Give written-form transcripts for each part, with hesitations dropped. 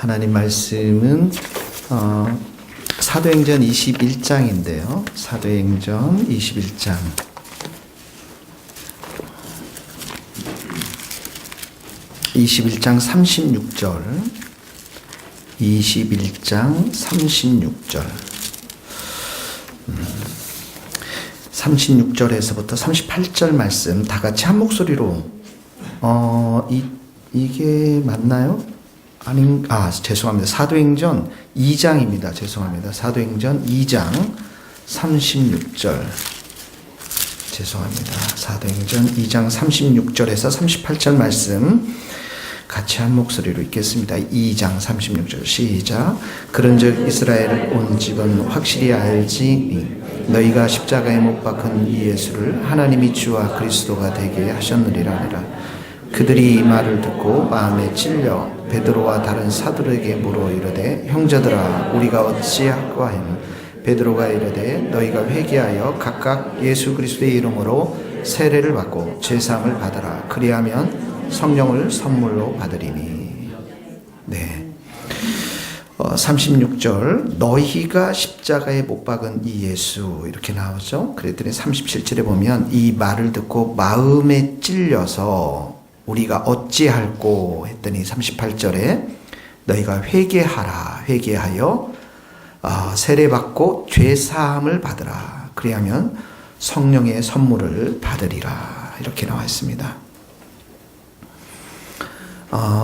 하나님 말씀은 사도행전 21장인데요. 사도행전 21장. 21장 36절. 21장 36절. 36절에서부터 38절 말씀 다 같이 한 목소리로 이게 맞나요? 죄송합니다. 사도행전 2장입니다. 죄송합니다. 사도행전 2장 36절. 죄송합니다. 사도행전 2장 36절에서 38절 말씀 같이 한 목소리로 읽겠습니다. 2장 36절 시작. 그런즉 이스라엘 온 집은 확실히 알지 너희가 십자가에 못 박은 이 예수를 하나님이 주와 그리스도가 되게 하셨느니라 하니라. 그들이 이 말을 듣고 마음에 찔려 베드로와 다른 사도들에게 물어 이르되 형제들아 우리가 어찌할까 하니 베드로가 이르되 너희가 회개하여 각각 예수 그리스도의 이름으로 세례를 받고 제사함을 받아라. 그리하면 성령을 선물로 받으리니. 네. 36절 너희가 십자가에 못 박은 이 예수 이렇게 나오죠. 그랬더니 37절에 보면 이 말을 듣고 마음에 찔려서 우리가 어찌할꼬 했더니 38절에 너희가 회개하여 세례받고 죄사함을 받으라. 그리하면 성령의 선물을 받으리라. 이렇게 나와 있습니다.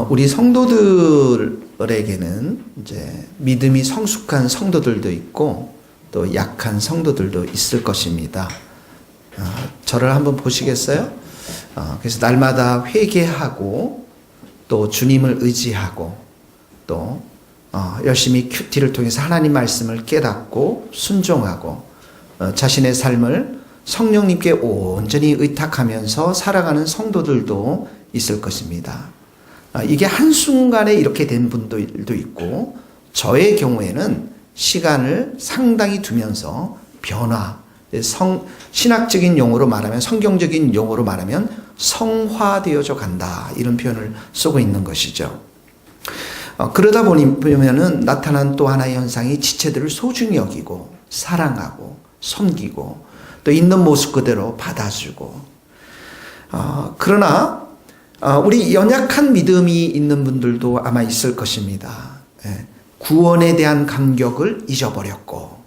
우리 성도들에게는 이제 믿음이 성숙한 성도들도 있고 또 약한 성도들도 있을 것입니다. 저를 한번 보시겠어요? 그래서 날마다 회개하고 또 주님을 의지하고 또 열심히 큐티를 통해서 하나님 말씀을 깨닫고 순종하고 자신의 삶을 성령님께 온전히 의탁하면서 살아가는 성도들도 있을 것입니다. 이게 한순간에 이렇게 된 분들도 있고 저의 경우에는 시간을 상당히 두면서 신학적인 용어로 말하면 성경적인 용어로 말하면 성화되어져 간다 이런 표현을 쓰고 있는 것이죠. 그러다 보면은 나타난 또 하나의 현상이 지체들을 소중히 여기고 사랑하고 섬기고 또 있는 모습 그대로 받아주고 그러나 우리 연약한 믿음이 있는 분들도 아마 있을 것입니다. 구원에 대한 감격을 잊어버렸고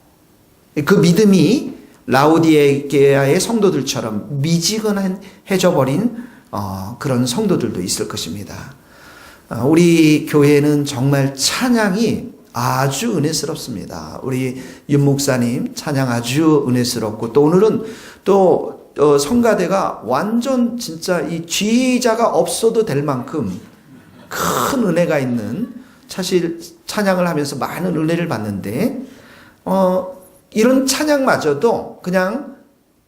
그 믿음이 라오디게아의 성도들처럼 미지근해져 버린 그런 성도들도 있을 것입니다. 우리 교회는 정말 찬양이 아주 은혜스럽습니다. 우리 윤 목사님 찬양 아주 은혜스럽고 또 오늘은 또 성가대가 완전 진짜 이 지휘자가 없어도 될 만큼 큰 은혜가 있는 사실 찬양을 하면서 많은 은혜를 받는데 이런 찬양마저도 그냥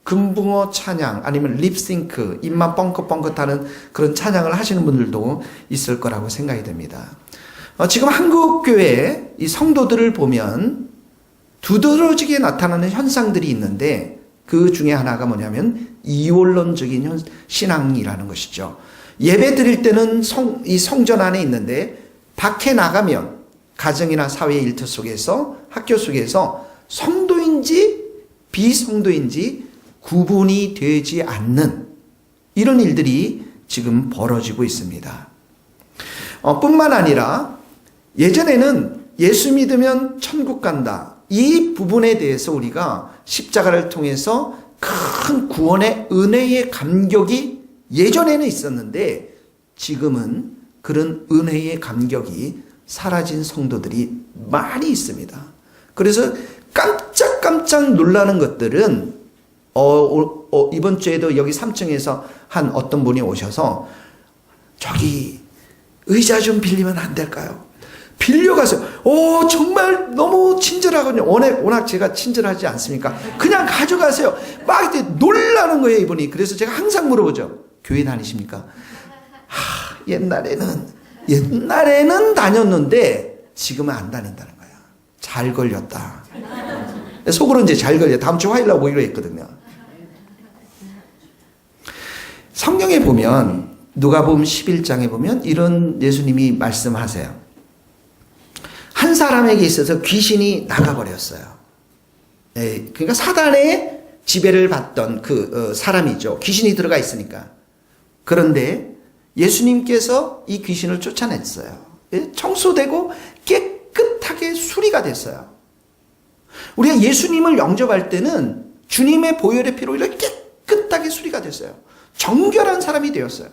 금붕어 찬양 아니면 립싱크 입만 뻥긋뻥긋하는 그런 찬양을 하시는 분들도 있을 거라고 생각이 됩니다. 지금 한국교회 이 성도들을 보면 두드러지게 나타나는 현상들이 있는데 그 중에 하나가 뭐냐면 이원론적인 신앙이라는 것이죠. 예배 드릴 때는 이 성전 안에 있는데 밖에 나가면 가정이나 사회 일터 속에서 학교 속에서 성도인지 비성도인지 구분이 되지 않는 이런 일들이 지금 벌어지고 있습니다. 뿐만 아니라 예전에는 예수 믿으면 천국 간다. 이 부분에 대해서 우리가 십자가를 통해서 큰 구원의 은혜의 감격이 예전에는 있었는데 지금은 그런 은혜의 감격이 사라진 성도들이 많이 있습니다. 그래서 깜짝 놀라는 것들은 이번 주에도 여기 3층에서 한 어떤 분이 오셔서 저기 의자 좀 빌리면 안 될까요? 빌려가서 정말 너무 친절하거든요. 워낙 제가 친절하지 않습니까? 그냥 가져가세요. 막 이제 놀라는 거예요 이분이. 그래서 제가 항상 물어보죠. 교회 다니십니까? 옛날에는 다녔는데 지금은 안 다닌다는 거야. 잘 걸렸다. 속으로 이제 잘 걸려. 다음 주 화요일 날 오기로 했거든요. 성경에 보면 누가복음 11장에 보면 이런 예수님이 말씀하세요. 한 사람에게 있어서 귀신이 나가버렸어요. 네, 그러니까 사단의 지배를 받던 그 사람이죠. 귀신이 들어가 있으니까. 그런데 예수님께서 이 귀신을 쫓아냈어요. 청소되고 깨끗하게 수리가 됐어요. 우리가 예수님을 영접할 때는 주님의 보혈의 피로 이렇게 깨끗하게 수리가 됐어요. 정결한 사람이 되었어요.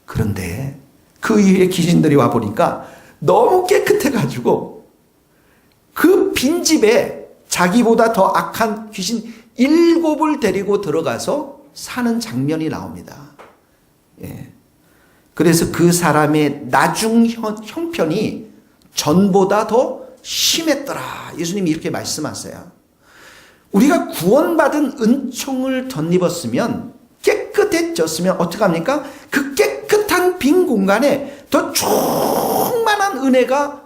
그런데 그 이후에 귀신들이 와보니까 너무 깨끗해가지고 그 빈집에 자기보다 더 악한 귀신 7을 데리고 들어가서 사는 장면이 나옵니다. 예. 그래서 그 사람의 나중 형편이 전보다 더 심했더라. 예수님이 이렇게 말씀하세요. 우리가 구원받은 은총을 덧입었으면, 깨끗해졌으면 어떻게 합니까? 그 깨끗한 빈 공간에 더 충만한 은혜가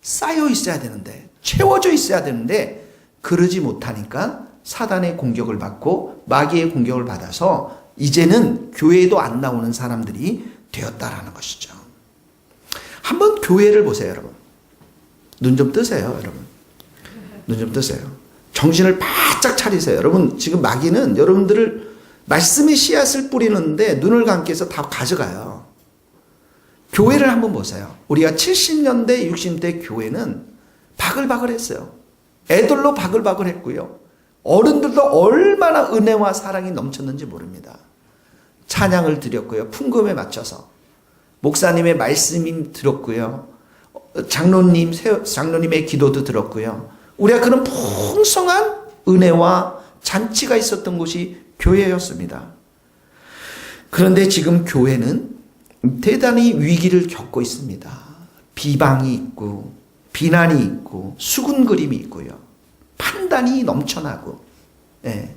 쌓여 있어야 되는데, 채워져 있어야 되는데, 그러지 못하니까 사단의 공격을 받고 마귀의 공격을 받아서 이제는 교회에도 안 나오는 사람들이 되었다라는 것이죠. 한번 교회를 보세요, 여러분. 눈 좀 뜨세요, 여러분. 눈 좀 뜨세요. 정신을 바짝 차리세요. 여러분, 지금 마귀는 여러분들을 말씀의 씨앗을 뿌리는데 눈을 감게 해서 다 가져가요. 교회를 한번 보세요. 우리가 70년대, 60대 교회는 바글바글했어요. 애들로 바글바글했고요. 어른들도 얼마나 은혜와 사랑이 넘쳤는지 모릅니다. 찬양을 드렸고요. 풍금에 맞춰서. 목사님의 말씀이 들었고요. 장로님의 기도도 들었고요. 우리가 그런 풍성한 은혜와 잔치가 있었던 곳이 교회였습니다. 그런데 지금 교회는 대단히 위기를 겪고 있습니다. 비방이 있고 비난이 있고 수군거림이 있고요. 판단이 넘쳐나고, 예.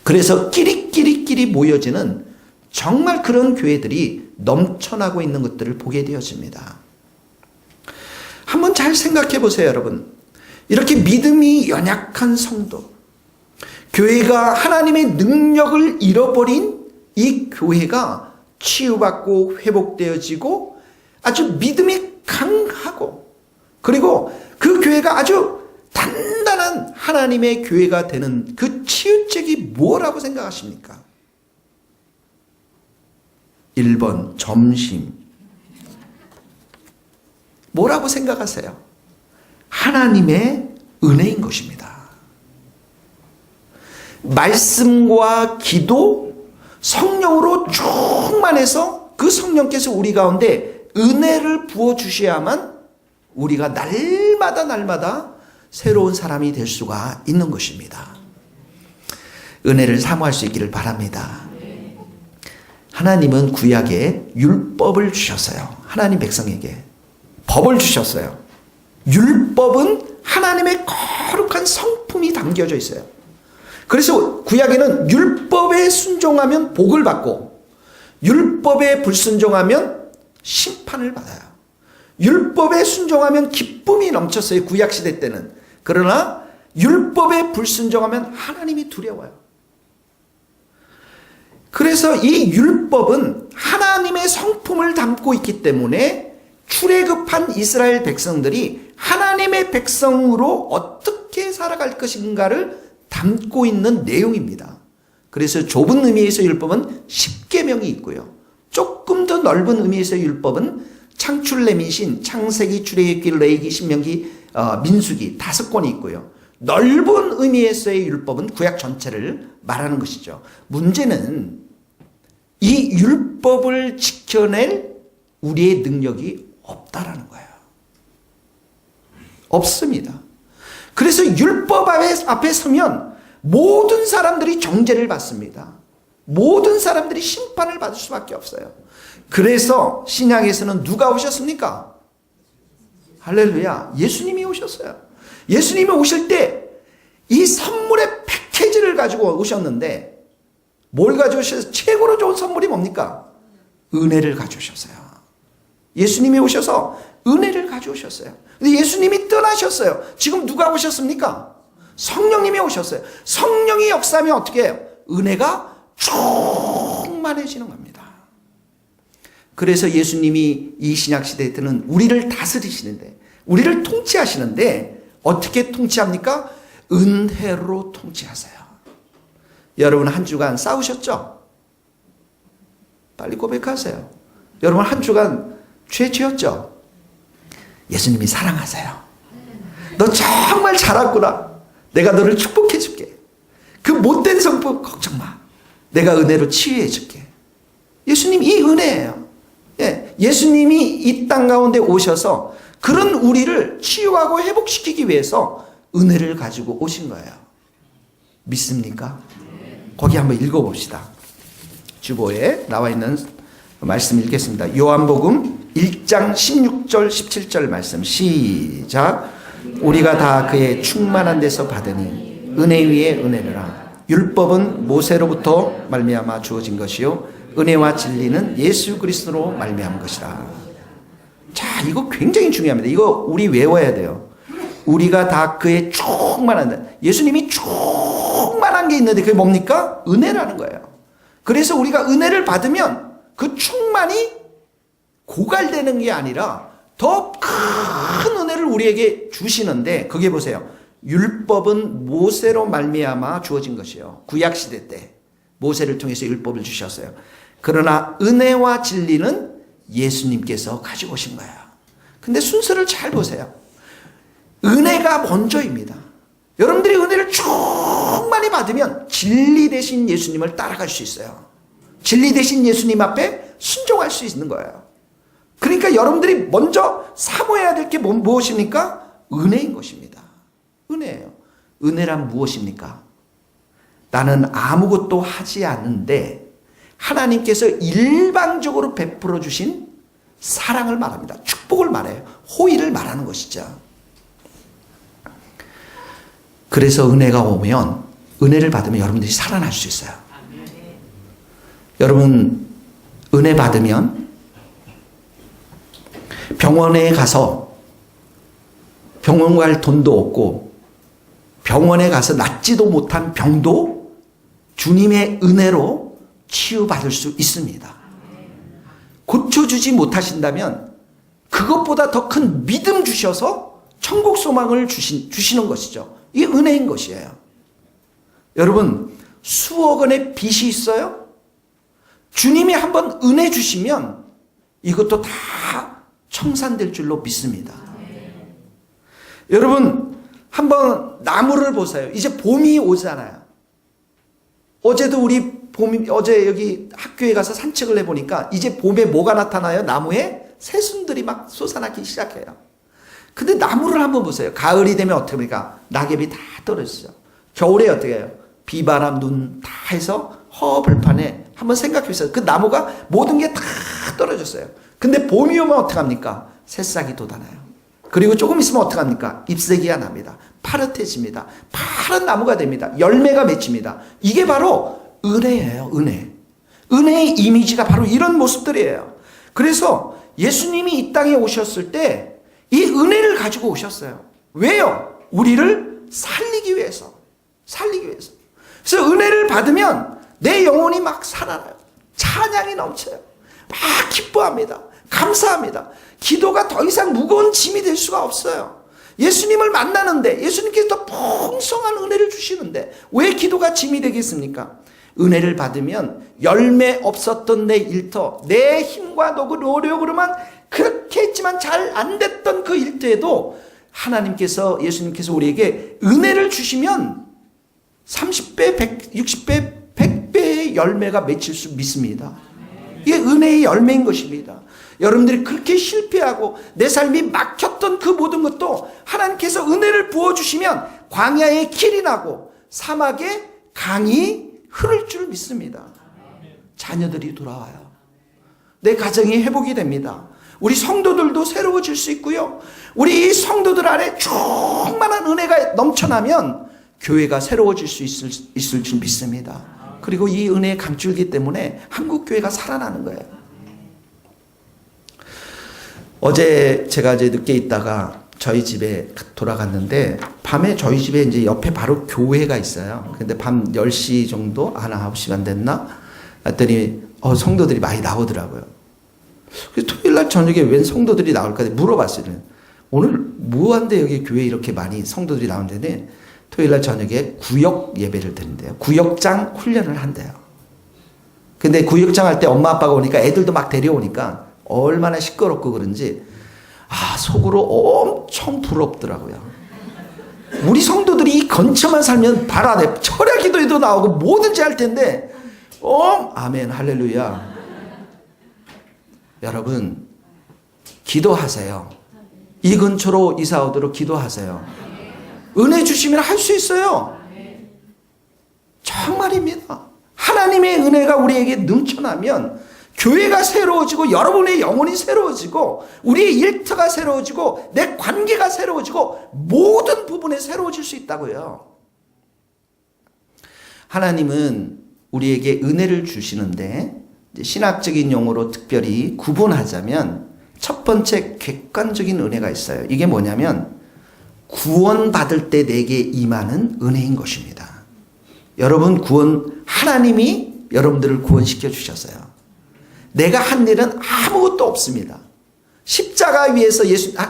그래서 끼리끼리 모여지는 정말 그런 교회들이 넘쳐나고 있는 것들을 보게 되어집니다. 한번 잘 생각해 보세요, 여러분. 이렇게 믿음이 연약한 성도, 교회가 하나님의 능력을 잃어버린 이 교회가 치유받고 회복되어지고 아주 믿음이 강하고, 그리고 그 교회가 아주 단단한 하나님의 교회가 되는 그 치유책이 뭐라고 생각하십니까? 1번 점심. 뭐라고 생각하세요? 하나님의 은혜인 것입니다. 말씀과 기도, 성령으로 충만해서 그 성령께서 우리 가운데 은혜를 부어주셔야만 우리가 날마다 새로운 사람이 될 수가 있는 것입니다. 은혜를 사모할 수 있기를 바랍니다. 하나님은 구약에 율법을 주셨어요. 하나님 백성에게 법을 주셨어요. 율법은 하나님의 거룩한 성품이 담겨져 있어요. 그래서 구약에는 율법에 순종하면 복을 받고 율법에 불순종하면 심판을 받아요. 율법에 순종하면 기쁨이 넘쳤어요. 구약시대 때는. 그러나 율법에 불순종하면 하나님이 두려워요. 그래서 이 율법은 하나님의 성품을 담고 있기 때문에 출애굽한 이스라엘 백성들이 하나님의 백성으로 어떻게 살아갈 것인가를 담고 있는 내용입니다. 그래서 좁은 의미에서 율법은 10계명이 있고요. 조금 더 넓은 의미에서 율법은 창출, 레위신, 창세기, 출애굽기, 레위기, 신명기, 민수기 5권이 있고요. 넓은 의미에서의 율법은 구약 전체를 말하는 것이죠. 문제는 이 율법을 지켜낼 우리의 능력이 없다라는 거예요. 없습니다. 그래서 율법 앞에 서면 모든 사람들이 정죄를 받습니다. 모든 사람들이 심판을 받을 수밖에 없어요. 그래서 신약에서는 누가 오셨습니까? 할렐루야. 예수님이 오셨어요. 예수님이 오실 때 이 선물의 패키지를 가지고 오셨는데 뭘 가져오셨어요? 최고로 좋은 선물이 뭡니까? 은혜를 가져오셨어요. 예수님이 오셔서 은혜를 가져오셨어요. 근데 예수님이 떠나셨어요. 지금 누가 오셨습니까? 성령님이 오셨어요. 성령이 역사하면 어떻게 해요? 은혜가 충만해지는 겁니다. 그래서 예수님이 이 신약 시대 때는 우리를 다스리시는데, 우리를 통치하시는데 어떻게 통치합니까? 은혜로 통치하세요. 여러분 한 주간 싸우셨죠? 빨리 고백하세요. 여러분 한 주간 죄 지었죠? 예수님이 사랑하세요. 너 정말 잘했구나. 내가 너를 축복해 줄게. 그 못된 성품 걱정 마. 내가 은혜로 치유해 줄게. 예수님 이 은혜예요. 예수님이 이 땅 가운데 오셔서 그런 우리를 치유하고 회복시키기 위해서 은혜를 가지고 오신 거예요. 믿습니까? 거기 한번 읽어봅시다. 주보에 나와 있는 말씀 읽겠습니다. 요한복음 1장 16절 17절 말씀 시작. 우리가 다 그의 충만한 데서 받으니 은혜 위에 은혜라. 율법은 모세로부터 말미암아 주어진 것이요 은혜와 진리는 예수 그리스도로 말미암은 것이라. 자, 이거 굉장히 중요합니다. 이거 우리 외워야 돼요. 우리가 다 그의 충만한, 예수님이 충만한 게 있는데 그게 뭡니까? 은혜라는 거예요. 그래서 우리가 은혜를 받으면 그 충만이 고갈되는 게 아니라 더 큰 은혜를 우리에게 주시는데, 그게 보세요. 율법은 모세로 말미암아 주어진 것이요. 구약시대 때 모세를 통해서 율법을 주셨어요. 그러나 은혜와 진리는 예수님께서 가지고 오신 거예요. 근데 순서를 잘 보세요. 은혜가 먼저입니다. 여러분들이 은혜를 충만히 받으면 진리 대신 예수님을 따라갈 수 있어요. 진리 대신 예수님 앞에 순종할 수 있는 거예요. 그러니까 여러분들이 먼저 사모해야 될 게 무엇입니까? 은혜인 것입니다. 은혜예요. 은혜란 무엇입니까? 나는 아무것도 하지 않는데 하나님께서 일방적으로 베풀어 주신 사랑을 말합니다. 축복을 말해요. 호의를 말하는 것이죠. 그래서 은혜가 오면, 은혜를 받으면 여러분들이 살아날 수 있어요. 여러분 은혜 받으면 병원에 가서 병원 갈 돈도 없고 병원에 가서 낫지도 못한 병도 주님의 은혜로 치유받을 수 있습니다. 고쳐주지 못하신다면 그것보다 더 큰 믿음 주셔서 천국 소망을 주시는 것이죠. 이게 은혜인 것이에요. 여러분 수억 원의 빚이 있어요? 주님이 한번 은혜 주시면 이것도 다 청산될 줄로 믿습니다. 여러분 한번 나무를 보세요. 이제 봄이 오잖아요. 어제도 어제 여기 학교에 가서 산책을 해보니까 이제 봄에 뭐가 나타나요? 나무에 새순들이 막 솟아나기 시작해요. 근데 나무를 한번 보세요. 가을이 되면 어떻게 합니까? 낙엽이 다 떨어지죠. 겨울에 어떻게 해요? 비바람, 눈 다 해서 허벌판에 한번 생각해 보세요. 그 나무가 모든 게 다 떨어졌어요. 근데 봄이 오면 어떻게 합니까? 새싹이 돋아나요. 그리고 조금 있으면 어떻게 합니까? 잎새기가 납니다. 파릇해집니다. 파란 나무가 됩니다. 열매가 맺힙니다. 이게 바로 은혜예요. 은혜. 은혜의 이미지가 바로 이런 모습들이에요. 그래서 예수님이 이 땅에 오셨을 때 이 은혜를 가지고 오셨어요. 왜요? 우리를 살리기 위해서. 살리기 위해서. 그래서 은혜를 받으면 내 영혼이 막 살아나요. 찬양이 넘쳐요. 막 기뻐합니다. 감사합니다. 기도가 더 이상 무거운 짐이 될 수가 없어요. 예수님을 만나는데 예수님께서 풍성한 은혜를 주시는데 왜 기도가 짐이 되겠습니까? 은혜를 받으면 열매 없었던 내 일터, 내 힘과 노력으로만 그렇게 했지만 잘 안 됐던 그 일터에도 하나님께서, 예수님께서 우리에게 은혜를 주시면 30배, 60배, 100배의 열매가 맺힐 수 믿습니다. 이게 은혜의 열매인 것입니다. 여러분들이 그렇게 실패하고 내 삶이 막혔던 그 모든 것도 하나님께서 은혜를 부어주시면 광야에 길이 나고 사막에 강이 흐를 줄 믿습니다. 자녀들이 돌아와요. 내 가정이 회복이 됩니다. 우리 성도들도 새로워질 수 있고요. 우리 성도들 안에 충만한 은혜가 넘쳐나면 교회가 새로워질 수 있을 줄 믿습니다. 그리고 이 은혜의 강줄기 때문에 한국교회가 살아나는 거예요. 어제 제가 이제 늦게 있다가 저희 집에 돌아갔는데 밤에 저희 집에 이제 옆에 바로 교회가 있어요. 근데 밤 10시 정도? 9시 반 됐나? 했더니 성도들이 많이 나오더라고요. 그래서 토요일날 저녁에 웬 성도들이 나올까 물어봤어요. 오늘 뭐한데 여기 교회 이렇게 많이 성도들이 나오는데 토요일날 저녁에 구역 예배를 드린대요. 구역장 훈련을 한대요. 근데 구역장 할 때 엄마 아빠가 오니까 애들도 막 데려오니까 얼마나 시끄럽고 그런지 속으로 엄청 부럽더라고요. 우리 성도들이 이 건처만 살면 발 안에 철야 기도에도 나오고 뭐든지 할 텐데 아멘 할렐루야. 여러분 기도하세요. 이 근처로 이사 오도록 기도하세요. 은혜 주시면 할 수 있어요. 정말입니다. 하나님의 은혜가 우리에게 넘쳐나면 교회가 새로워지고 여러분의 영혼이 새로워지고 우리의 일터가 새로워지고 내 관계가 새로워지고 모든 부분에 새로워질 수 있다고요. 하나님은 우리에게 은혜를 주시는데 신학적인 용어로 특별히 구분하자면 첫 번째 객관적인 은혜가 있어요. 이게 뭐냐면 구원받을 때 내게 임하는 은혜인 것입니다. 여러분 하나님이 여러분들을 구원시켜 주셨어요. 내가 한 일은 아무것도 없습니다. 십자가 위에서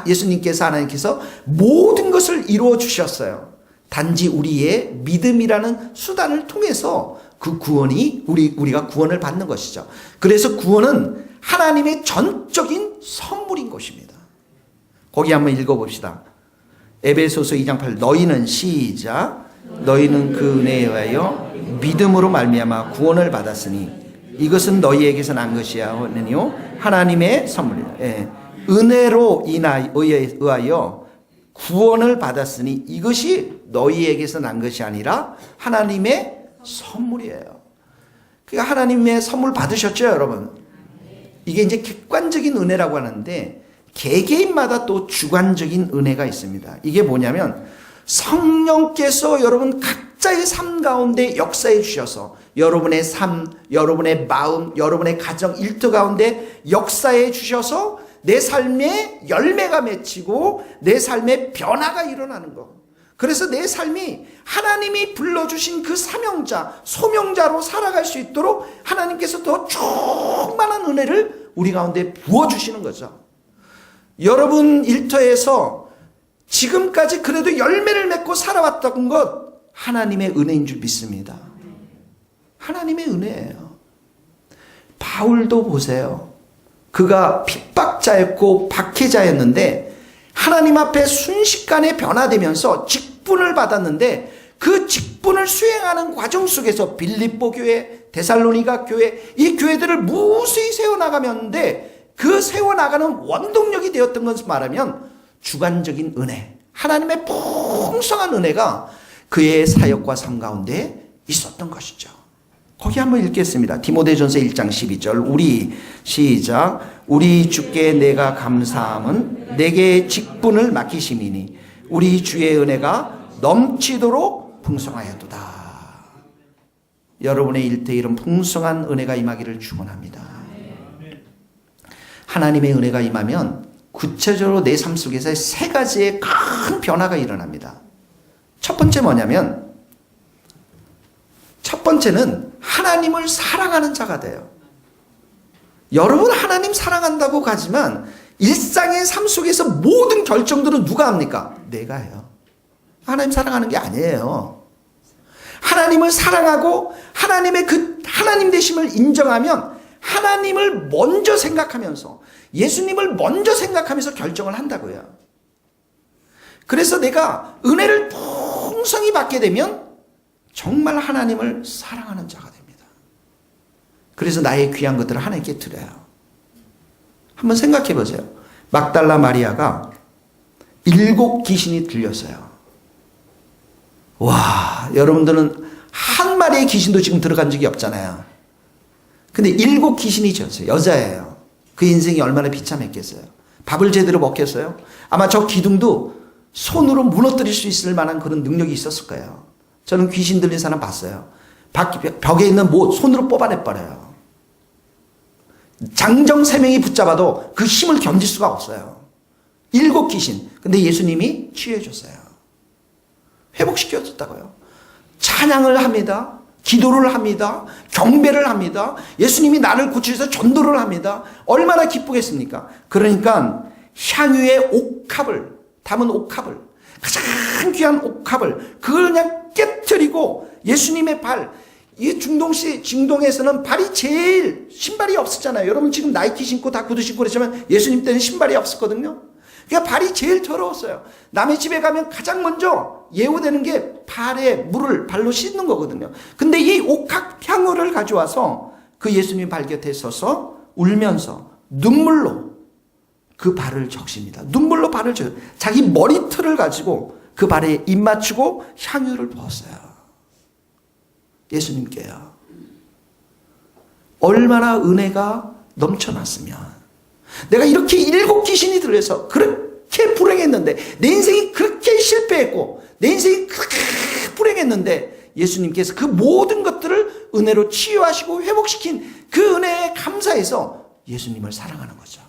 예수님께서 하나님께서 모든 것을 이루어 주셨어요. 단지 우리의 믿음이라는 수단을 통해서 그 구원이 우리가 구원을 받는 것이죠. 그래서 구원은 하나님의 전적인 선물인 것입니다. 거기 한번 읽어봅시다. 에베소서 2장 8 너희는 시작 너희는 그 은혜에 의하여 믿음으로 말미암아 구원을 받았으니 이것은 너희에게서 난 것이 아니요 하나님의 선물이다. 은혜로 의하여 구원을 받았으니 이것이 너희에게서 난 것이 아니라 하나님의 선물이에요. 그러니까 하나님의 선물 받으셨죠, 여러분? 이게 이제 객관적인 은혜라고 하는데 개개인마다 또 주관적인 은혜가 있습니다. 이게 뭐냐면 성령께서 여러분 각자의 삶 가운데 역사해 주셔서 여러분의 삶, 여러분의 마음, 여러분의 가정, 일터 가운데 역사해 주셔서 내 삶에 열매가 맺히고 내 삶에 변화가 일어나는 거. 그래서 내 삶이 하나님이 불러주신 그 사명자, 소명자로 살아갈 수 있도록 하나님께서 더 충만한 은혜를 우리 가운데 부어주시는 거죠. 여러분 일터에서 지금까지 그래도 열매를 맺고 살아왔던 것 하나님의 은혜인 줄 믿습니다. 하나님의 은혜예요. 바울도 보세요. 그가 핍박자였고 박해자였는데 하나님 앞에 순식간에 변화되면서 직분을 받았는데 그 직분을 수행하는 과정 속에서 빌립보 교회, 데살로니가 교회, 이 교회들을 무수히 세워나가는데 그 세워나가는 원동력이 되었던 것을 말하면 주관적인 은혜, 하나님의 풍성한 은혜가 그의 사역과 삶 가운데 있었던 것이죠. 거기 한번 읽겠습니다. 디모데전서 1장 12절 우리 시작 우리 주께 내가 감사함은 내게 직분을 맡기심이니 우리 주의 은혜가 넘치도록 풍성하였도다. 여러분의 일터에 이런 풍성한 은혜가 임하기를 축원합니다. 하나님의 은혜가 임하면 구체적으로 내 삶 속에서 세 가지의 큰 변화가 일어납니다. 첫 번째 뭐냐면 첫 번째는 하나님을 사랑하는 자가 돼요. 여러분 하나님 사랑한다고 가지만 일상의 삶 속에서 모든 결정들은 누가 합니까? 내가 해요. 하나님 사랑하는 게 아니에요. 하나님을 사랑하고 하나님의 그 하나님 되심을 인정하면 하나님을 먼저 생각하면서 예수님을 먼저 생각하면서 결정을 한다고요. 그래서 내가 은혜를 풍성히 받게 되면 정말 하나님을 사랑하는 자가 됩니다. 그래서 나의 귀한 것들을 하나님께 드려요. 한번 생각해 보세요. 막달라 마리아가 7 귀신이 들렸어요. 와, 여러분들은 한 마리의 귀신도 지금 들어간 적이 없잖아요. 근데 7 귀신이 졌어요. 여자예요. 그 인생이 얼마나 비참했겠어요. 밥을 제대로 먹겠어요? 아마 저 기둥도 손으로 무너뜨릴 수 있을 만한 그런 능력이 있었을 거예요. 저는 귀신 들린 사람 봤어요. 벽에 있는 뭐 손으로 뽑아내버려요. 장정 3명이 붙잡아도 그 힘을 견딜 수가 없어요. 7 귀신. 근데 예수님이 치유해 줬어요. 회복시켜 줬다고요. 찬양을 합니다. 기도를 합니다. 경배를 합니다. 예수님이 나를 고치셔서 전도를 합니다. 얼마나 기쁘겠습니까? 그러니까 향유의 옥합을, 담은 옥합을, 가장 귀한 옥합을 그걸 그냥 깨트리고 예수님의 발, 이 중동에서는 발이 제일 신발이 없었잖아요. 여러분 지금 나이키 신고 다 구두 신고 그랬지만 예수님 때는 신발이 없었거든요. 그러니까 발이 제일 더러웠어요. 남의 집에 가면 가장 먼저 예우되는 게 발에 물을 발로 씻는 거거든요. 근데 이 옥합 향유를 가져와서 그 예수님 발 곁에 서서 울면서 눈물로 그 발을 적십니다. 눈물로 발을 적어요. 자기 머리털을 가지고 그 발에 입 맞추고 향유를 부었어요. 예수님께요. 얼마나 은혜가 넘쳐났으면, 내가 이렇게 7 귀신이 들려서 그렇게 불행했는데, 내 인생이 그렇게 실패했고 내 인생이 그렇게 불행했는데 예수님께서 그 모든 것들을 은혜로 치유하시고 회복시킨 그 은혜에 감사해서 예수님을 사랑하는 거죠.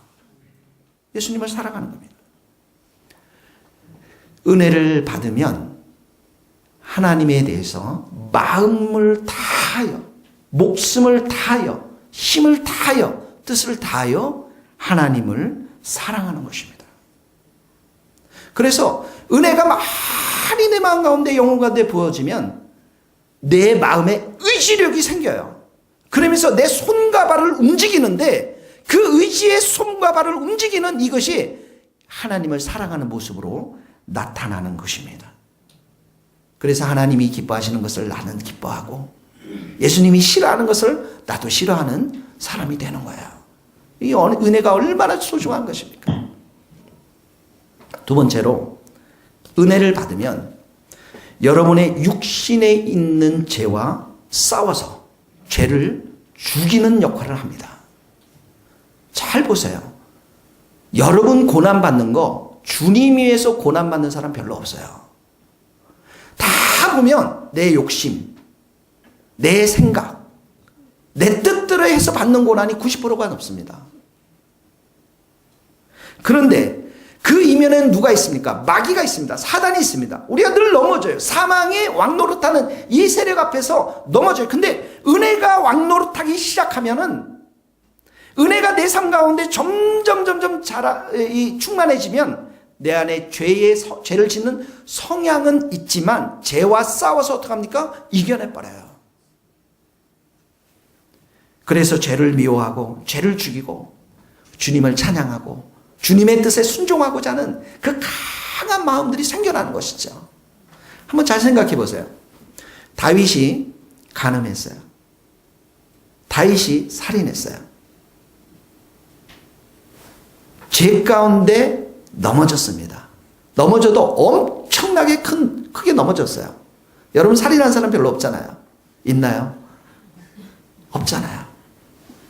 예수님을 사랑하는 겁니다. 은혜를 받으면 하나님에 대해서 마음을 다하여, 목숨을 다하여, 힘을 다하여, 뜻을 다하여 하나님을 사랑하는 것입니다. 그래서 은혜가 많이 내 마음 가운데, 영혼 가운데 부어지면 내 마음에 의지력이 생겨요. 그러면서 내 손과 발을 움직이는데 그 의지의 손과 발을 움직이는 이것이 하나님을 사랑하는 모습으로 나타나는 것입니다. 그래서 하나님이 기뻐하시는 것을 나는 기뻐하고 예수님이 싫어하는 것을 나도 싫어하는 사람이 되는 거예요. 이 은혜가 얼마나 소중한 것입니까? 두 번째로, 은혜를 받으면 여러분의 육신에 있는 죄와 싸워서 죄를 죽이는 역할을 합니다. 잘 보세요. 여러분 고난받는 거 주님 위해서 고난받는 사람 별로 없어요. 다 보면 내 욕심, 내 생각, 내 뜻대로 해서 받는 고난이 90%가 넘습니다. 그런데 그 이면에는 누가 있습니까? 마귀가 있습니다. 사단이 있습니다. 우리가 늘 넘어져요. 사망의 왕노릇하는 이 세력 앞에서 넘어져요. 근데 은혜가 왕노릇하기 시작하면은, 은혜가 내 삶 가운데 점점 충만해지면 내 안에 죄를 짓는 성향은 있지만 죄와 싸워서 어떡합니까? 이겨내버려요. 그래서 죄를 미워하고 죄를 죽이고 주님을 찬양하고 주님의 뜻에 순종하고자 하는 그 강한 마음들이 생겨나는 것이죠. 한번 잘 생각해 보세요. 다윗이 간음했어요. 다윗이 살인했어요. 죄 가운데 넘어졌습니다. 넘어져도 엄청나게 크게 넘어졌어요. 여러분 살인한 사람 별로 없잖아요. 있나요? 없잖아요.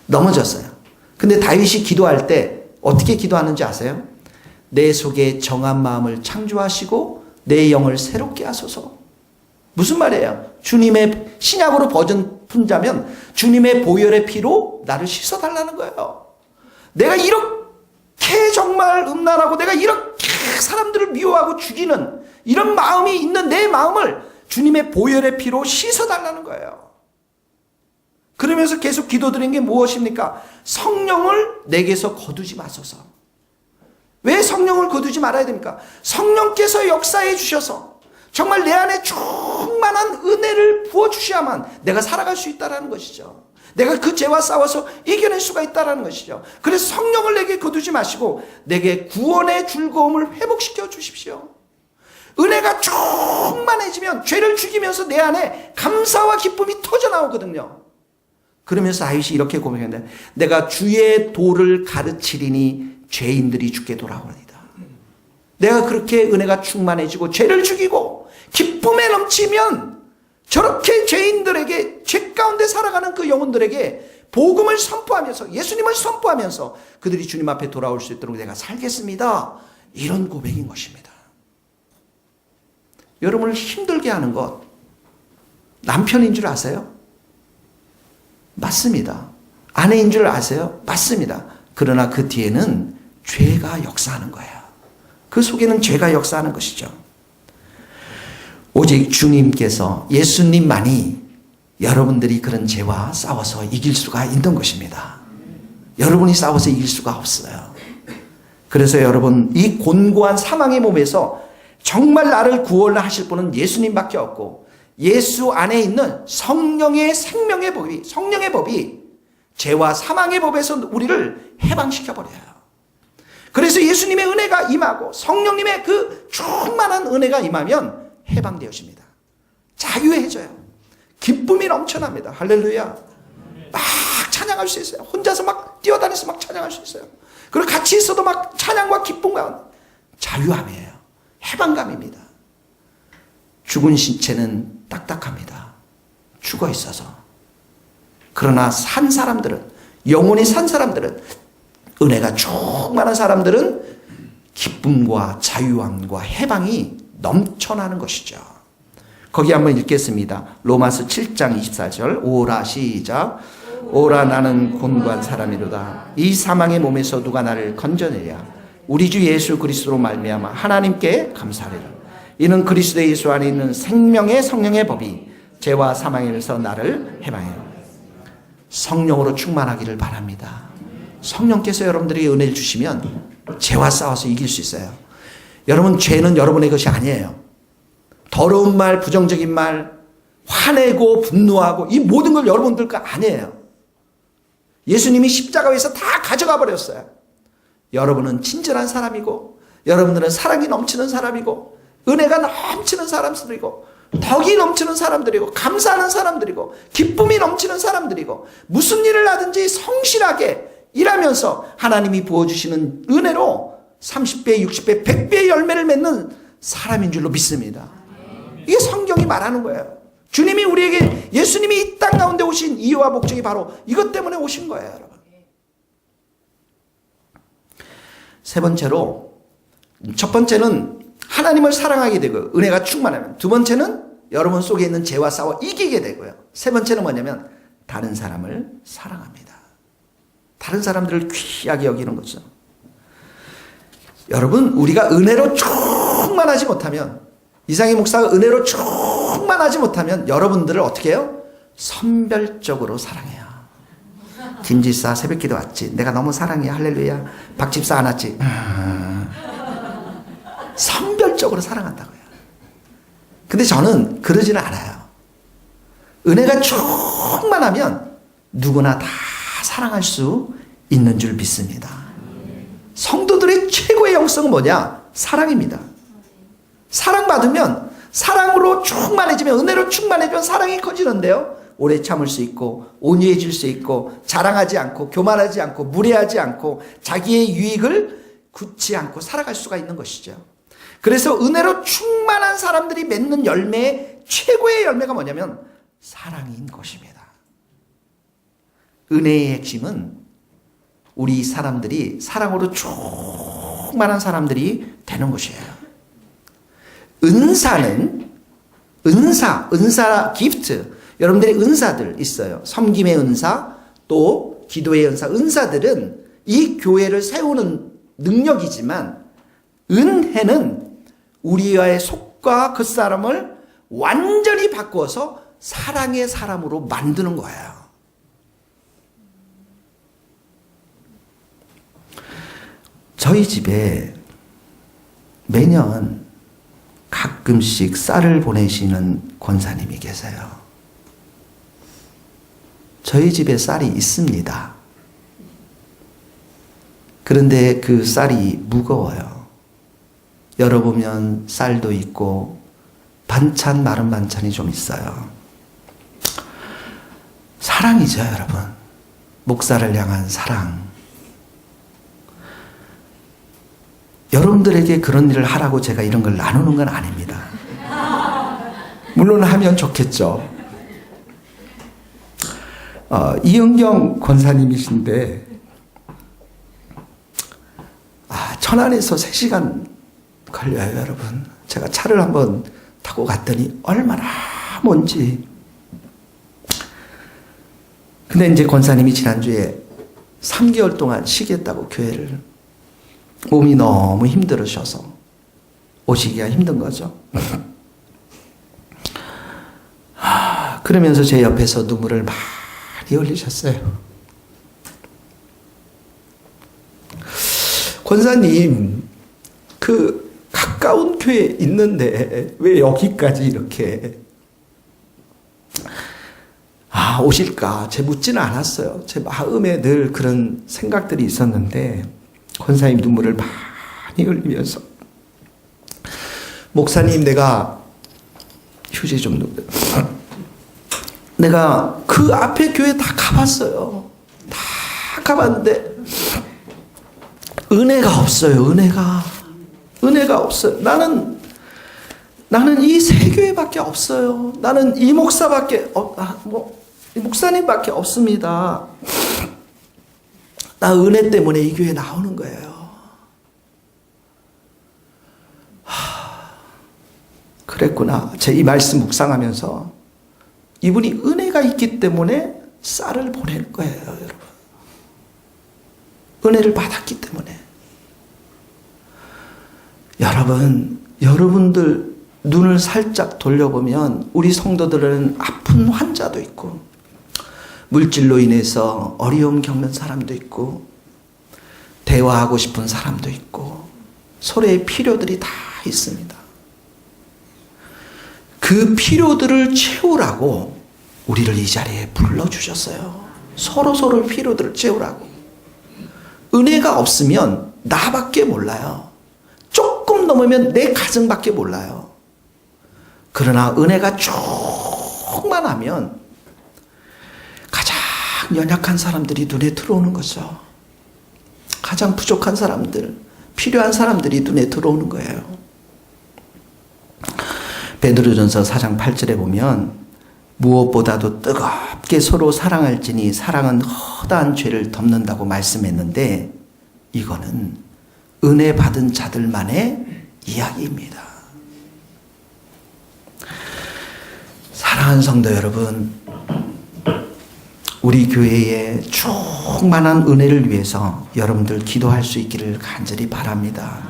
넘어졌어요. 근데 다윗이 기도할 때 어떻게 기도하는지 아세요? 내 속에 정한 마음을 창조하시고 내 영을 새롭게 하소서. 무슨 말이에요? 주님의 신약으로 버전 품자면 주님의 보혈의 피로 나를 씻어달라는 거예요. 내가 이렇게 정말 음란하고 내가 이렇게 사람들을 미워하고 죽이는 이런 마음이 있는 내 마음을 주님의 보혈의 피로 씻어달라는 거예요. 그러면서 계속 기도드린 게 무엇입니까? 성령을 내게서 거두지 마소서. 왜 성령을 거두지 말아야 됩니까? 성령께서 역사해 주셔서 정말 내 안에 충만한 은혜를 부어주셔야만 내가 살아갈 수 있다는 것이죠. 내가 그 죄와 싸워서 이겨낼 수가 있다는 것이죠. 그래서 성령을 내게 거두지 마시고 내게 구원의 즐거움을 회복시켜 주십시오. 은혜가 충만해지면 죄를 죽이면서 내 안에 감사와 기쁨이 터져나오거든요. 그러면서 다윗이 이렇게 고백했는데, 내가 주의 도를 가르치리니 죄인들이 죽게 돌아오리이다. 내가 그렇게 은혜가 충만해지고 죄를 죽이고 기쁨에 넘치면 저렇게 죄인들에게, 죄 가운데 살아가는 그 영혼들에게 복음을 선포하면서, 예수님을 선포하면서 그들이 주님 앞에 돌아올 수 있도록 내가 살겠습니다. 이런 고백인 것입니다. 여러분을 힘들게 하는 것 남편인 줄 아세요? 맞습니다. 아내인 줄 아세요? 맞습니다. 그러나 그 뒤에는 죄가 역사하는 거예요. 그 속에는 죄가 역사하는 것이죠. 오직 주님께서, 예수님만이 여러분들이 그런 죄와 싸워서 이길 수가 있는 것입니다. 여러분이 싸워서 이길 수가 없어요. 그래서 여러분, 이 곤고한 사망의 몸에서 정말 나를 구원하실 분은 예수님밖에 없고, 예수 안에 있는 성령의 생명의 법이, 성령의 법이 죄와 사망의 법에서 우리를 해방시켜버려요. 그래서 예수님의 은혜가 임하고 성령님의 그 충만한 은혜가 임하면 해방되어집니다. 자유해져요. 기쁨이 넘쳐납니다. 할렐루야. 막 찬양할 수 있어요. 혼자서 막 뛰어다니면서 막 찬양할 수 있어요. 그리고 같이 있어도 막 찬양과 기쁨과 자유함이에요. 해방감입니다. 죽은 신체는 딱딱합니다. 죽어 있어서. 그러나 산 사람들은, 영혼이 산 사람들은, 은혜가 충만한 사람들은 기쁨과 자유함과 해방이 넘쳐나는 것이죠. 거기 한번 읽겠습니다. 로마서 7장 24절. 오라, 시작. 오라, 나는 곤고한 사람이로다. 이 사망의 몸에서 누가 나를 건져내랴. 우리 주 예수 그리스도로 말미암아 하나님께 감사하리라. 이는 그리스도 예수 안에 있는 생명의 성령의 법이 죄와 사망에서 나를 해방해요. 성령으로 충만하기를 바랍니다. 성령께서 여러분들에게 은혜를 주시면 죄와 싸워서 이길 수 있어요. 여러분, 죄는 여러분의 것이 아니에요. 더러운 말, 부정적인 말, 화내고 분노하고 이 모든 걸 여러분들 거 아니에요. 예수님이 십자가에서 다 가져가 버렸어요. 여러분은 친절한 사람이고, 여러분들은 사랑이 넘치는 사람이고, 은혜가 넘치는 사람들이고, 덕이 넘치는 사람들이고, 감사하는 사람들이고, 기쁨이 넘치는 사람들이고, 무슨 일을 하든지 성실하게 일하면서 하나님이 부어주시는 은혜로 30배, 60배, 100배의 열매를 맺는 사람인 줄로 믿습니다. 이게 성경이 말하는 거예요. 주님이 우리에게, 예수님이 이 땅 가운데 오신 이유와 목적이 바로 이것 때문에 오신 거예요, 여러분. 세 번째로, 첫 번째는 하나님을 사랑하게 되고 은혜가 충만하면, 두 번째는 여러분 속에 있는 죄와 싸워 이기게 되고요. 세 번째는 뭐냐면 다른 사람을 사랑합니다. 다른 사람들을 귀하게 여기는 거죠. 여러분, 우리가 은혜로 충만하지 못하면, 이상희 목사가 은혜로 충만하지 못하면 여러분들을 어떻게 해요? 선별적으로 사랑해요. 김지사 새벽기도 왔지. 내가 너무 사랑해. 할렐루야. 박집사 안 왔지. 선별적으로 사랑한다고요. 근데 저는 그러지는 않아요. 은혜가 충만하면 누구나 다 사랑할 수 있는 줄 믿습니다. 성도들의 최고의 영성은 뭐냐? 사랑입니다. 사랑받으면, 사랑으로 충만해지면, 은혜로 충만해지면 사랑이 커지는데요. 오래 참을 수 있고, 온유해질 수 있고, 자랑하지 않고, 교만하지 않고, 무례하지 않고, 자기의 유익을 굳지 않고 살아갈 수가 있는 것이죠. 그래서 은혜로 충만한 사람들이 맺는 열매의 최고의 열매가 뭐냐면 사랑인 것입니다. 은혜의 핵심은 우리 사람들이 사랑으로 충만한 사람들이 되는 것이에요. 은사는, 은사, 기프트. 여러분들의 은사들 있어요. 섬김의 은사, 또 기도의 은사. 은사들은 이 교회를 세우는 능력이지만, 은혜는 우리와의 속과 그 사람을 완전히 바꾸어서 사랑의 사람으로 만드는 거예요. 저희 집에 매년 가끔씩 쌀을 보내시는 권사님이 계세요. 저희 집에 쌀이 있습니다. 그런데 그 쌀이 무거워요. 열어보면 쌀도 있고 반찬, 마른 반찬이 좀 있어요. 사랑이죠, 여러분. 목사를 향한 사랑. 여러분들에게 그런 일을 하라고 제가 이런 걸 나누는 건 아닙니다. 물론 하면 좋겠죠. 이은경 권사님이신데 천안에서 3시간 걸려요, 여러분. 제가 차를 한번 타고 갔더니 얼마나 먼지. 근데 이제 권사님이 지난주에 3개월 동안 쉬겠다고 교회를, 몸이 너무 힘들으셔서 오시기가 힘든 거죠. 그러면서 제 옆에서 눈물을 많이 흘리셨어요. 권사님, 그 가까운 교회에 있는데 왜 여기까지 이렇게 오실까? 제 묻지는 않았어요. 제 마음에 늘 그런 생각들이 있었는데 권사님 눈물을 많이 흘리면서, 목사님, 내가 휴지 좀 놓을게요. 내가 그 앞에 교회 다 가봤어요. 다 가봤는데 은혜가 없어요. 은혜가 없어요. 나는 이 세 교회밖에 없어요. 나는 이 목사밖에 이 목사님밖에 없습니다. 나 은혜 때문에 이 교회 나오는 거예요. 그랬구나. 제 이 말씀 묵상하면서 이분이 은혜가 있기 때문에 쌀을 보낼 거예요, 여러분. 은혜를 받았기 때문에. 여러분들 눈을 살짝 돌려보면 우리 성도들은 아픈 환자도 있고, 물질로 인해서 어려움 겪는 사람도 있고, 대화하고 싶은 사람도 있고, 서로의 필요들이 다 있습니다. 그 필요들을 채우라고 우리를 이 자리에 불러주셨어요. 서로 필요들을 채우라고. 은혜가 없으면 나밖에 몰라요. 조금 넘으면 내 가정밖에 몰라요. 그러나 은혜가 충만하면 가장 연약한 사람들이 눈에 들어오는 거죠. 가장 부족한 사람들, 필요한 사람들이 눈에 들어오는 거예요. 베드로전서 4장 8절에 보면 무엇보다도 뜨겁게 서로 사랑할지니 사랑은 허다한 죄를 덮는다고 말씀했는데, 이거는 은혜 받은 자들만의 이야기입니다. 사랑하는 성도 여러분, 우리 교회의 충만한 은혜를 위해서 여러분들 기도할 수 있기를 간절히 바랍니다.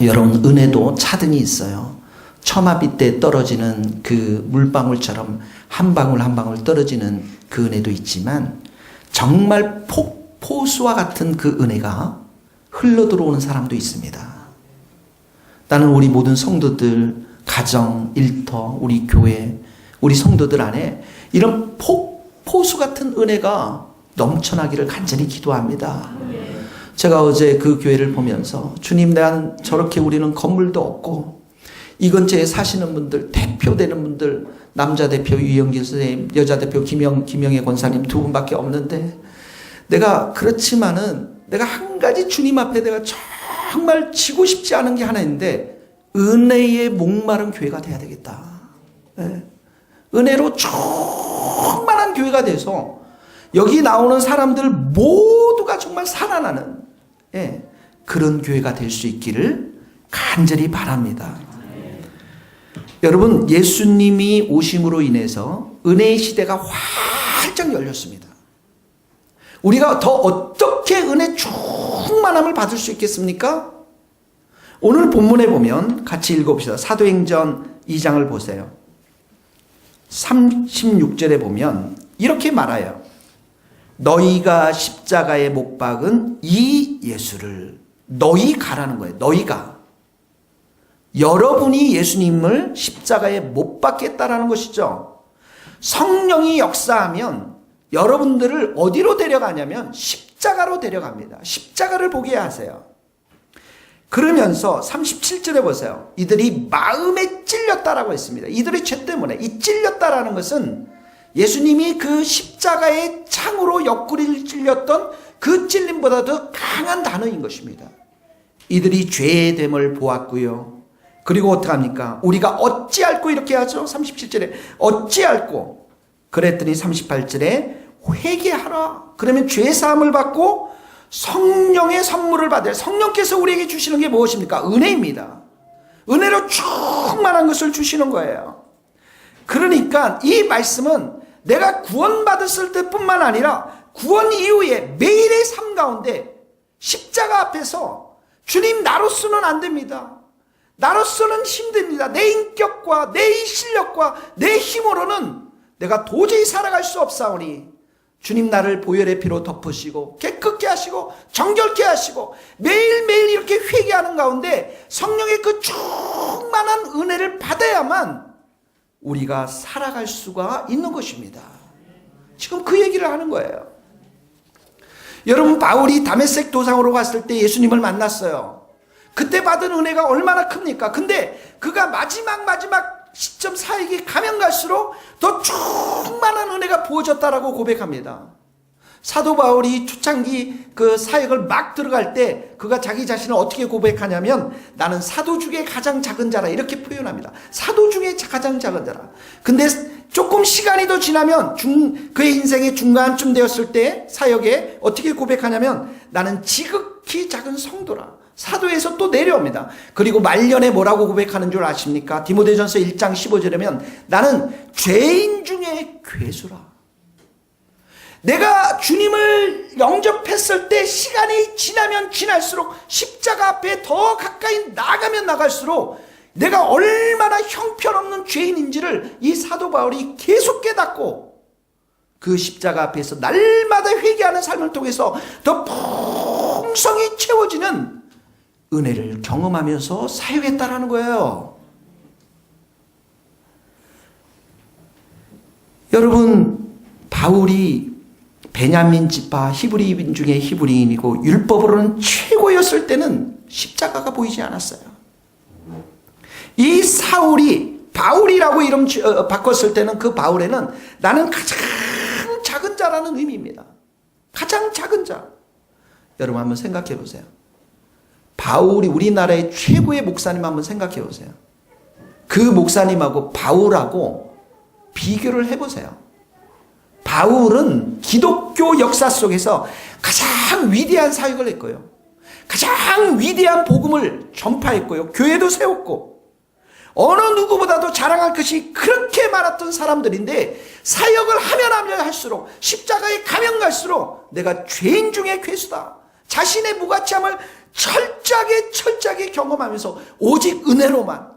여러분, 은혜도 차등이 있어요. 처마비 때 떨어지는 그 물방울처럼 한 방울 한 방울 떨어지는 그 은혜도 있지만, 정말 폭포수와 같은 그 은혜가 흘러 들어오는 사람도 있습니다. 나는 우리 모든 성도들, 가정, 일터, 우리 교회, 우리 성도들 안에 이런 폭포수 같은 은혜가 넘쳐나기를 간절히 기도합니다. 제가 어제 그 교회를 보면서, 주님, 난 저렇게 우리는 건물도 없고, 이 근처에 사시는 분들, 대표되는 분들, 남자 대표 유영길 선생님, 여자 대표 김영애 권사님 두 분밖에 없는데, 내가 그렇지만은 내가 한 가지 주님 앞에 내가 정말 지고 싶지 않은 게 하나 있는데, 은혜에 목마른 교회가 돼야 되겠다. 네. 은혜로 충만한 교회가 돼서 여기 나오는 사람들 모두가 정말 살아나는, 네, 그런 교회가 될 수 있기를 간절히 바랍니다. 여러분, 예수님이 오심으로 인해서 은혜의 시대가 활짝 열렸습니다. 우리가 더 어떻게 은혜 충만함을 받을 수 있겠습니까? 오늘 본문에 보면 같이 읽어봅시다. 사도행전 2장을 보세요. 36절에 보면 이렇게 말해요. 너희가 십자가에 못 박은 이 예수를, 너희가라는 거예요. 너희가. 여러분이 예수님을 십자가에 못 박겠다라는 것이죠. 성령이 역사하면 여러분들을 어디로 데려가냐면 십자가로 데려갑니다. 십자가를 보게 하세요. 그러면서 37절에 보세요. 이들이 마음에 찔렸다라고 했습니다. 이들의 죄 때문에. 이 찔렸다라는 것은 예수님이 그 십자가의 창으로 옆구리를 찔렸던 그 찔림보다도 강한 단어인 것입니다. 이들이 죄의 됨을 보았고요. 그리고 어떡합니까? 우리가 어찌 알고 이렇게 하죠? 37절에 어찌 알고, 그랬더니 38절에 회개하라. 그러면 죄사함을 받고 성령의 선물을 받을, 성령께서 우리에게 주시는 게 무엇입니까? 은혜입니다. 은혜로 충만한 것을 주시는 거예요. 그러니까 이 말씀은 내가 구원받았을 때뿐만 아니라 구원 이후에 매일의 삶 가운데 십자가 앞에서 주님, 나로서는 안 됩니다. 나로서는 힘듭니다. 내 인격과 내 실력과 내 힘으로는 내가 도저히 살아갈 수 없사오니 주님 나를 보혈의 피로 덮으시고 깨끗게 하시고 정결케 하시고 매일매일 이렇게 회개하는 가운데 성령의 그 충만한 은혜를 받아야만 우리가 살아갈 수가 있는 것입니다. 지금 그 얘기를 하는 거예요. 여러분, 바울이 다메섹 도상으로 갔을 때 예수님을 만났어요. 그때 받은 은혜가 얼마나 큽니까? 근데 그가 마지막 시점 사역이 가면 갈수록 더 충만한 은혜가 부어졌다라고 고백합니다. 사도 바울이 초창기 그 사역을 막 들어갈 때 그가 자기 자신을 어떻게 고백하냐면 나는 사도 중에 가장 작은 자라 이렇게 표현합니다. 사도 중에 가장 작은 자라. 근데 조금 시간이 더 지나면 그의 인생의 중간쯤 되었을 때 사역에 어떻게 고백하냐면 나는 지극히 작은 성도라. 사도에서 또 내려옵니다. 그리고 말년에 뭐라고 고백하는 줄 아십니까? 디모데전서 1장 15절에면 나는 죄인 중에 괴수라. 내가 주님을 영접했을 때 시간이 지나면 지날수록 십자가 앞에 더 가까이 나가면 나갈수록 내가 얼마나 형편없는 죄인인지를 이 사도 바울이 계속 깨닫고 그 십자가 앞에서 날마다 회개하는 삶을 통해서 더 풍성히 채워지는 은혜를 경험하면서 사역했다라는 거예요. 여러분, 바울이 베냐민 지파 히브리인 중에 히브리인이고 율법으로는 최고였을 때는 십자가가 보이지 않았어요. 이 사울이 바울이라고 이름 바꿨을 때는 그 바울에는 나는 가장 작은 자라는 의미입니다. 가장 작은 자. 여러분 한번 생각해 보세요. 바울이 우리나라의 최고의 목사님 한번 생각해 보세요. 그 목사님하고 바울하고 비교를 해보세요. 바울은 기독교 역사 속에서 가장 위대한 사역을 했고요. 가장 위대한 복음을 전파했고요. 교회도 세웠고 어느 누구보다도 자랑할 것이 그렇게 많았던 사람들인데 사역을 하면 할수록 십자가에 가면 갈수록 내가 죄인 중에 괴수다. 자신의 무가치함을 철저하게 경험하면서 오직 은혜로만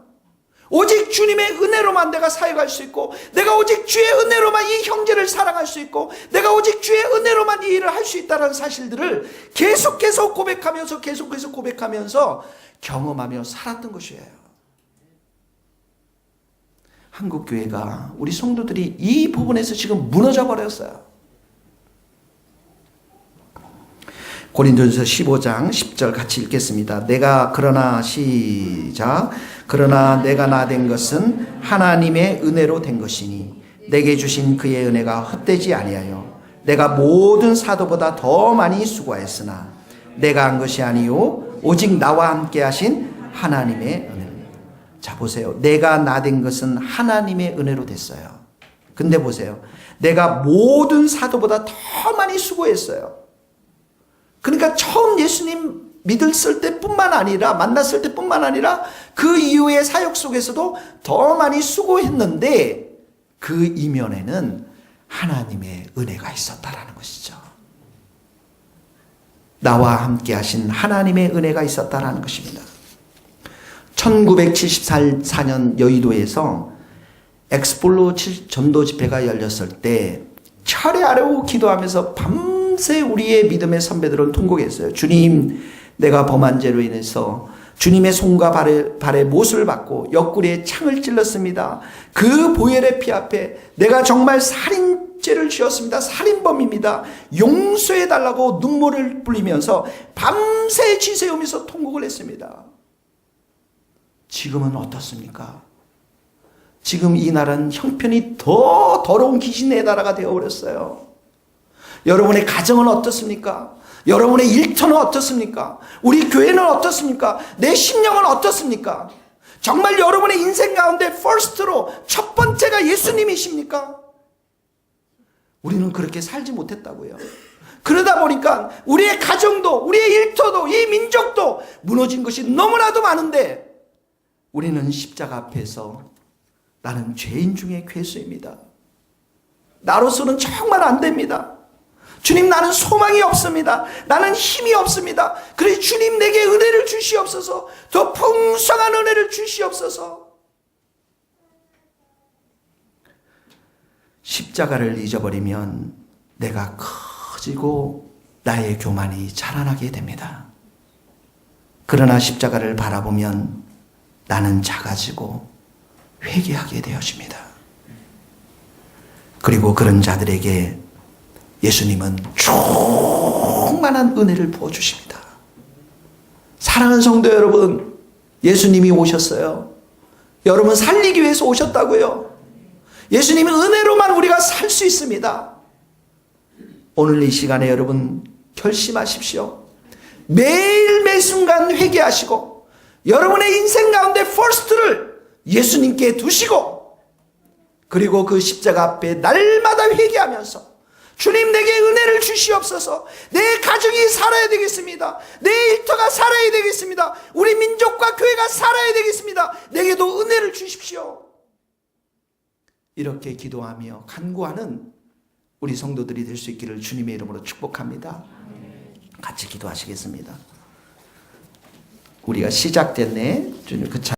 오직 주님의 은혜로만 내가 사역할 수 있고 내가 오직 주의 은혜로만 이 형제를 사랑할 수 있고 내가 오직 주의 은혜로만 이 일을 할 수 있다는 사실들을 계속해서 고백하면서 경험하며 살았던 것이에요. 한국교회가 우리 성도들이 이 부분에서 지금 무너져 버렸어요. 고린도전서 15장 10절 같이 읽겠습니다. 그러나 내가 나 된 것은 하나님의 은혜로 된 것이니 내게 주신 그의 은혜가 헛되지 아니하여 내가 모든 사도보다 더 많이 수고하였으나 내가 한 것이 아니요 오직 나와 함께 하신 하나님의 은혜. 자 보세요. 내가 나 된 것은 하나님의 은혜로 됐어요. 근데 보세요. 내가 모든 사도보다 더 많이 수고했어요. 그러니까 처음 예수님 믿었을 때뿐만 아니라 만났을 때뿐만 아니라 그 이후의 사역 속에서도 더 많이 수고했는데 그 이면에는 하나님의 은혜가 있었다라는 것이죠. 나와 함께 하신 하나님의 은혜가 있었다라는 것입니다. 1974년 여의도에서 엑스폴로 전도 집회가 열렸을 때 철야로 기도하면서 밤새 우리의 믿음의 선배들은 통곡했어요. 주님, 내가 범한 죄로 인해서 주님의 손과 발에 못을 받고 옆구리에 창을 찔렀습니다. 그 보혈의 피 앞에 내가 정말 살인죄를 지었습니다. 살인범입니다. 용서해달라고 눈물을 흘리면서 밤새 지새우면서 통곡을 했습니다. 지금은 어떻습니까? 지금 이 나라는 형편이 더 더러운 귀신의 나라가 되어버렸어요. 여러분의 가정은 어떻습니까? 여러분의 일터는 어떻습니까? 우리 교회는 어떻습니까? 내 심령은 어떻습니까? 정말 여러분의 인생 가운데 퍼스트로 첫 번째가 예수님이십니까? 우리는 그렇게 살지 못했다고요. 그러다 보니까 우리의 가정도 우리의 일터도 이 민족도 무너진 것이 너무나도 많은데 우리는 십자가 앞에서 나는 죄인 중에 괴수입니다. 나로서는 정말 안 됩니다. 주님, 나는 소망이 없습니다. 나는 힘이 없습니다. 그래서 주님, 내게 은혜를 주시옵소서. 더 풍성한 은혜를 주시옵소서. 십자가를 잊어버리면 내가 커지고 나의 교만이 자라나게 됩니다. 그러나 십자가를 바라보면 나는 작아지고 회개하게 되어집니다. 그리고 그런 자들에게 예수님은 충만한 은혜를 부어주십니다. 사랑하는 성도 여러분, 예수님이 오셨어요. 여러분 살리기 위해서 오셨다고요. 예수님은 은혜로만 우리가 살 수 있습니다. 오늘 이 시간에 여러분 결심하십시오. 매일 매 순간 회개하시고 여러분의 인생 가운데 퍼스트를 예수님께 두시고, 그리고 그 십자가 앞에 날마다 회개하면서 주님, 내게 은혜를 주시옵소서. 내 가정이 살아야 되겠습니다. 내 일터가 살아야 되겠습니다. 우리 민족과 교회가 살아야 되겠습니다. 내게도 은혜를 주십시오. 이렇게 기도하며 간구하는 우리 성도들이 될 수 있기를 주님의 이름으로 축복합니다. 같이 기도하시겠습니다. 우리가 시작됐네. 주님 그